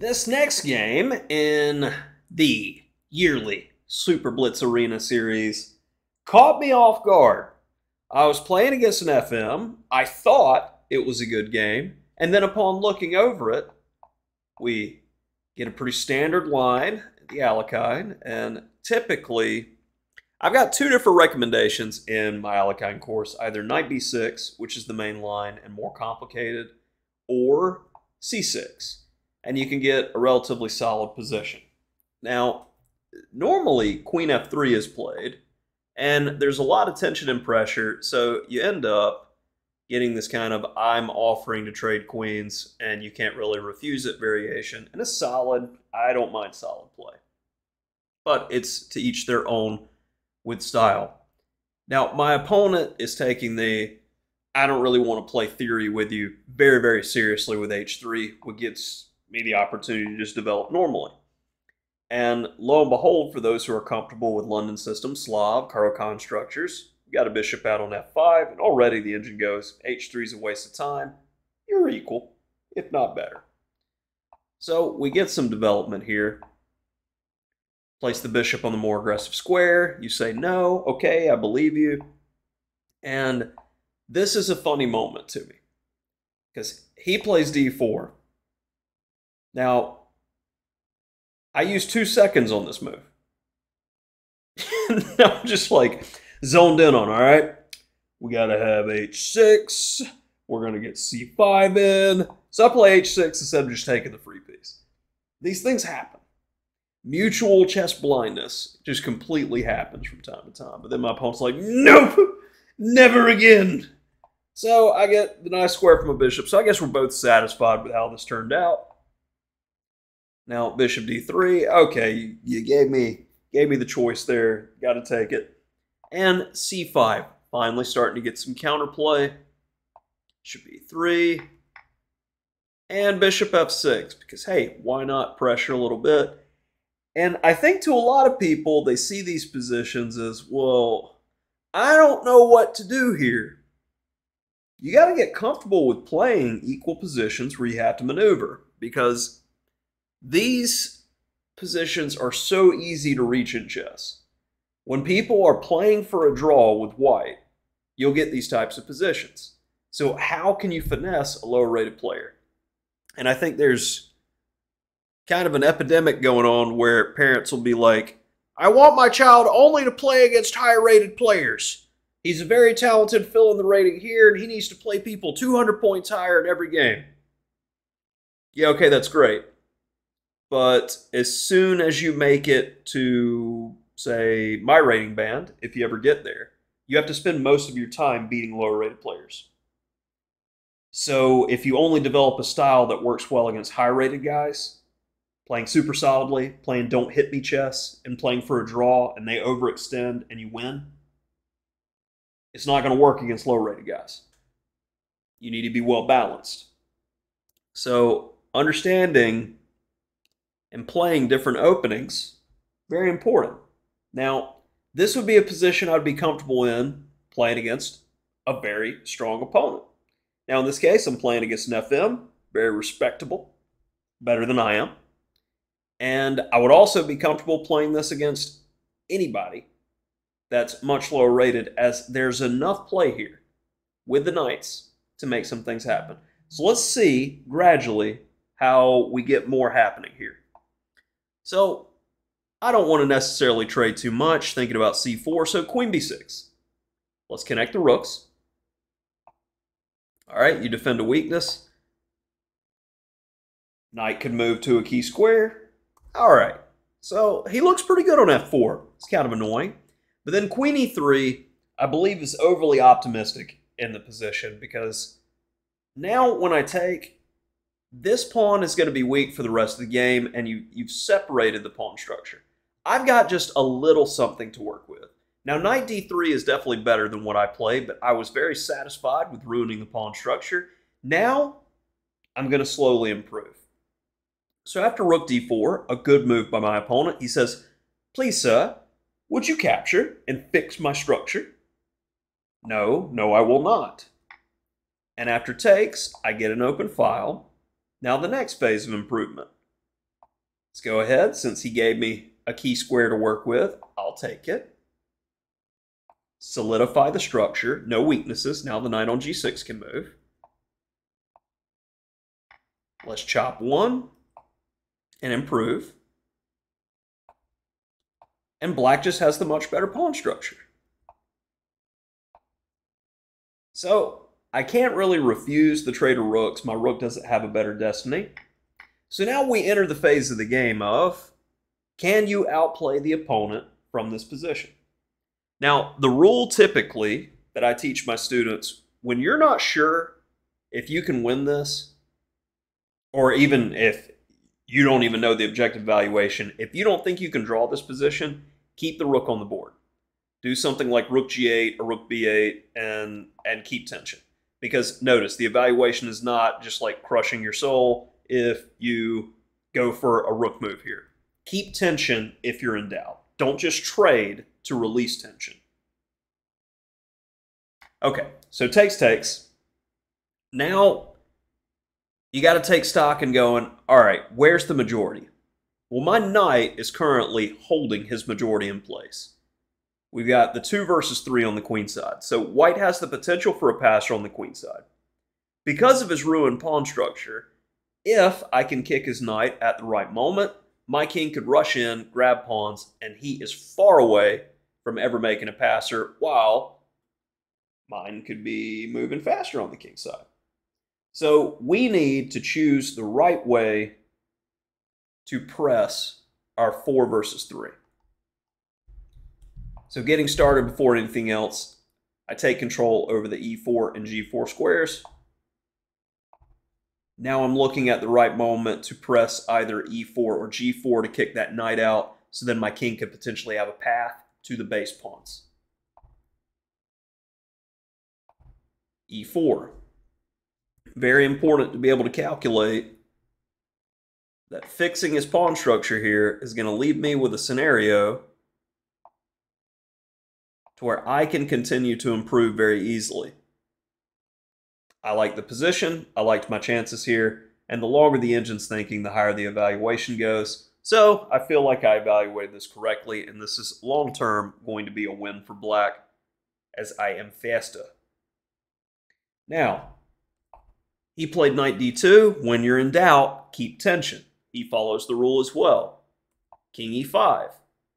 This next game in the yearly Super Blitz Arena series caught me off guard. I was playing against an FM. I thought it was a good game. And then upon looking over it, we get a pretty standard line, the Alekhine. And typically, I've got two different recommendations in my Alekhine course. Either Knight B6, which is the main line and more complicated, or C6. And you can get a relatively solid position. Now, normally Queen F3 is played, and there's a lot of tension and pressure, so you end up getting this kind of I'm offering to trade queens, and you can't really refuse it variation. And a solid, I don't mind solid play. But it's to each their own with style. Now, my opponent is taking the I don't really want to play theory with you very, very seriously with H3, what gets me the opportunity to just develop normally. And lo and behold, for those who are comfortable with London systems, Slav, Caro-Kann structures, you got a bishop out on F5, and already the engine goes, H3 is a waste of time. You're equal, if not better. So we get some development here. Place the bishop on the more aggressive square. You say, no, okay, I believe you. And this is a funny moment to me, because he plays D4. Now, I used 2 seconds on this move. I'm just like zoned in on, all right, we got to have H6. We're going to get C5 in. So I play H6 instead of just taking the free piece. These things happen. Mutual chess blindness just completely happens from time to time. But then my opponent's like, nope, never again. So I get the nice square from a bishop. So I guess we're both satisfied with how this turned out. Now, bishop d3, okay, you gave me the choice there, got to take it. And c5, finally starting to get some counterplay. Bishop e3, and bishop f6, because hey, why not pressure a little bit? And I think to a lot of people, they see these positions as, well, I don't know what to do here. You got to get comfortable with playing equal positions where you have to maneuver, because these positions are so easy to reach in chess. When people are playing for a draw with white, you'll get these types of positions. So how can you finesse a lower rated player? And I think there's kind of an epidemic going on where parents will be like, I want my child only to play against higher rated players. He's a very talented fill in the rating here, and he needs to play people 200 points higher in every game. Yeah, okay, that's great. But as soon as you make it to, say, my rating band, if you ever get there, you have to spend most of your time beating lower rated players. So if you only develop a style that works well against higher rated guys, playing super solidly, playing don't hit me chess, and playing for a draw, and they overextend and you win, it's not going to work against low rated guys. You need to be well balanced. So understanding and playing different openings, very important. Now, this would be a position I'd be comfortable in playing against a very strong opponent. Now, in this case, I'm playing against an FM, very respectable, better than I am. And I would also be comfortable playing this against anybody that's much lower rated, as there's enough play here with the knights to make some things happen. So let's see gradually how we get more happening here. So I don't want to necessarily trade too much, thinking about c4, so queen b6. Let's connect the rooks. All right, you defend a weakness. Knight can move to a key square. All right, so he looks pretty good on f4. It's kind of annoying. But then queen e3, I believe, is overly optimistic in the position, because now when I take, this pawn is going to be weak for the rest of the game, and you've separated the pawn structure. I've got just a little something to work with. Now, knight d3 is definitely better than what I played, but I was very satisfied with ruining the pawn structure. Now, I'm going to slowly improve. So after rook d4, a good move by my opponent, he says, please, sir, would you capture and fix my structure? No, I will not. And after takes, I get an open file. Now the next phase of improvement. Let's go ahead. Since he gave me a key square to work with, I'll take it. Solidify the structure. No weaknesses. Now the knight on g6 can move. Let's chop one and improve. And black just has the much better pawn structure. So I can't really refuse the trade of rooks. My rook doesn't have a better destiny. So now we enter the phase of the game of, can you outplay the opponent from this position? Now, the rule typically that I teach my students, when you're not sure if you can win this, or even if you don't even know the objective valuation, if you don't think you can draw this position, keep the rook on the board. Do something like rook g8 or rook b8 and keep tension. Because notice, the evaluation is not just like crushing your soul if you go for a rook move here. Keep tension if you're in doubt. Don't just trade to release tension. Okay, so takes. Now, you got to take stock and going, all right, where's the majority? Well, my knight is currently holding his majority in place. We've got the 2 versus 3 on the queen side. So white has the potential for a passer on the queen side. Because of his ruined pawn structure, if I can kick his knight at the right moment, my king could rush in, grab pawns, and he is far away from ever making a passer, while mine could be moving faster on the king side. So we need to choose the right way to press our 4 versus 3. So getting started before anything else, I take control over the e4 and g4 squares. Now I'm looking at the right moment to press either e4 or g4 to kick that knight out, so then my king could potentially have a path to the base pawns. e4. Very important to be able to calculate that fixing his pawn structure here is going to leave me with a scenario to where I can continue to improve very easily. I like the position, I liked my chances here, and the longer the engine's thinking, the higher the evaluation goes. So I feel like I evaluated this correctly, and this is long-term going to be a win for black, as I am faster. Now, he played knight d2. When you're in doubt, keep tension. He follows the rule as well. King e5,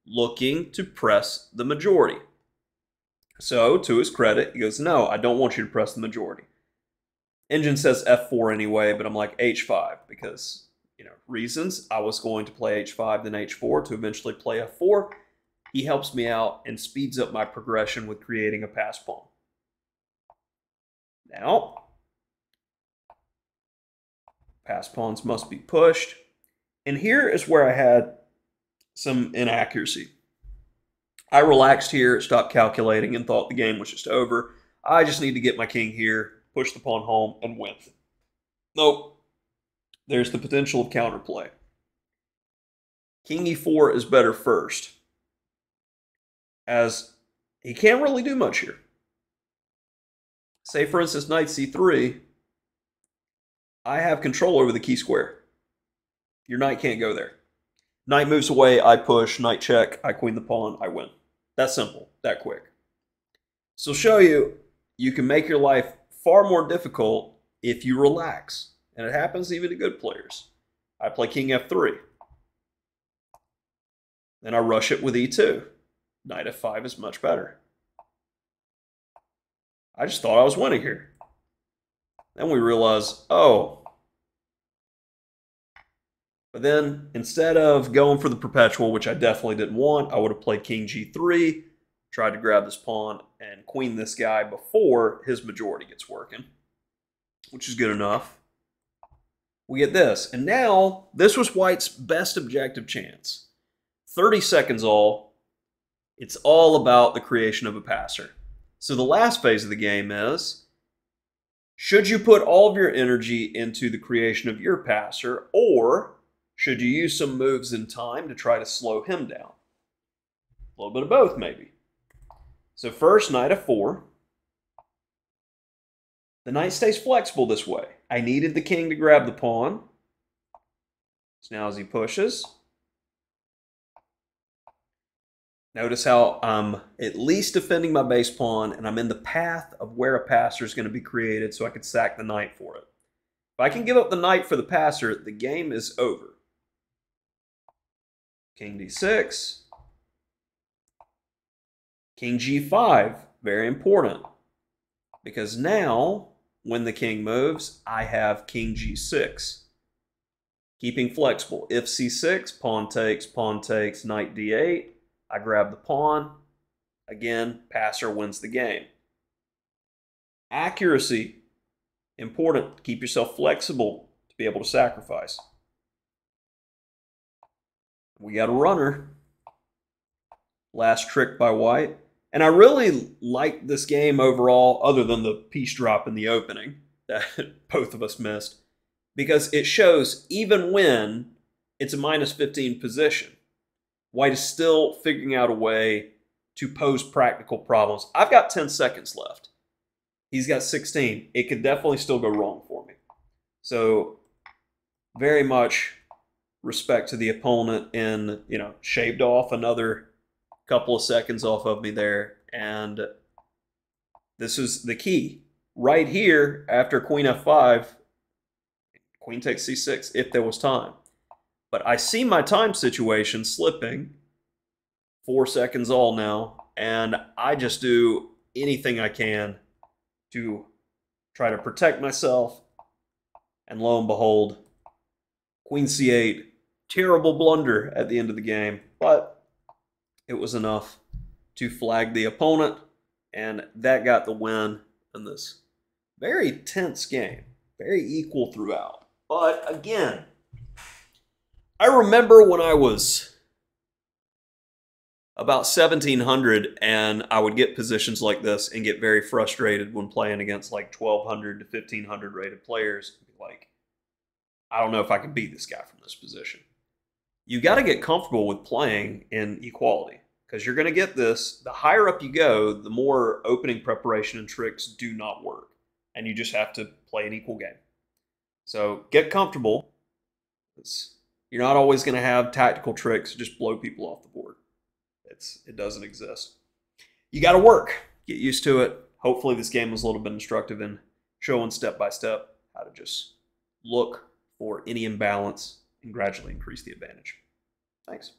looking to press the majority. So, to his credit, he goes, no, I don't want you to press the majority. Engine says f4 anyway, but I'm like h5 because, reasons. I was going to play h5, then h4 to eventually play f4. He helps me out and speeds up my progression with creating a pass pawn. Now, pass pawns must be pushed. And here is where I had some inaccuracy. I relaxed here, stopped calculating, and thought the game was just over. I just need to get my king here, push the pawn home, and win. Nope. There's the potential of counterplay. King e4 is better first, as he can't really do much here. Say, for instance, knight c3. I have control over the key square. Your knight can't go there. Knight moves away, I push, knight check, I queen the pawn, I win. That simple, that quick. So show you, you can make your life far more difficult if you relax. And it happens even to good players. I play king f3. Then I rush it with e2. Knight f5 is much better. I just thought I was winning here. Then we realize, oh. But then, instead of going for the perpetual, which I definitely didn't want, I would have played king g3, tried to grab this pawn, and queen this guy before his majority gets working, which is good enough. We get this. And now, this was white's best objective chance. 30 seconds all. It's all about the creation of a passer. So the last phase of the game is, should you put all of your energy into the creation of your passer, or should you use some moves in time to try to slow him down? A little bit of both, maybe. So first, knight f4. The knight stays flexible this way. I needed the king to grab the pawn. So now as he pushes, Notice how I'm at least defending my base pawn, and I'm in the path of where a passer is going to be created, so I could sack the knight for it. If I can give up the knight for the passer, the game is over. King d6. King g5, very important. Because now, when the king moves, I have king g6. Keeping flexible. If c6, pawn takes, knight d8. I grab the pawn. Again, passer wins the game. Accuracy, important. Keep yourself flexible to be able to sacrifice. We got a runner. Last trick by white. And I really like this game overall, other than the piece drop in the opening that both of us missed, because it shows even when it's a minus 15 position, white is still figuring out a way to pose practical problems. I've got 10 seconds left. He's got 16. It could definitely still go wrong for me. So very much respect to the opponent in, shaved off another couple of seconds off of me there. And this is the key. Right here, after queen f5, queen takes c6 if there was time. But I see my time situation slipping. 4 seconds all now. And I just do anything I can to try to protect myself. And lo and behold, queen c8. Terrible blunder at the end of the game. But it was enough to flag the opponent. And that got the win in this very tense game. Very equal throughout. But again, I remember when I was about 1700 and I would get positions like this and get very frustrated when playing against like 1200 to 1500 rated players. Like, I don't know if I can beat this guy from this position. You got to get comfortable with playing in equality, because you're going to get this. The higher up you go, the more opening preparation and tricks do not work. And you just have to play an equal game. So get comfortable. You're not always going to have tactical tricks to just blow people off the board. It doesn't exist. You got to work. Get used to it. Hopefully this game was a little bit instructive in showing step by step how to just look for any imbalance and gradually increase the advantage. Thanks.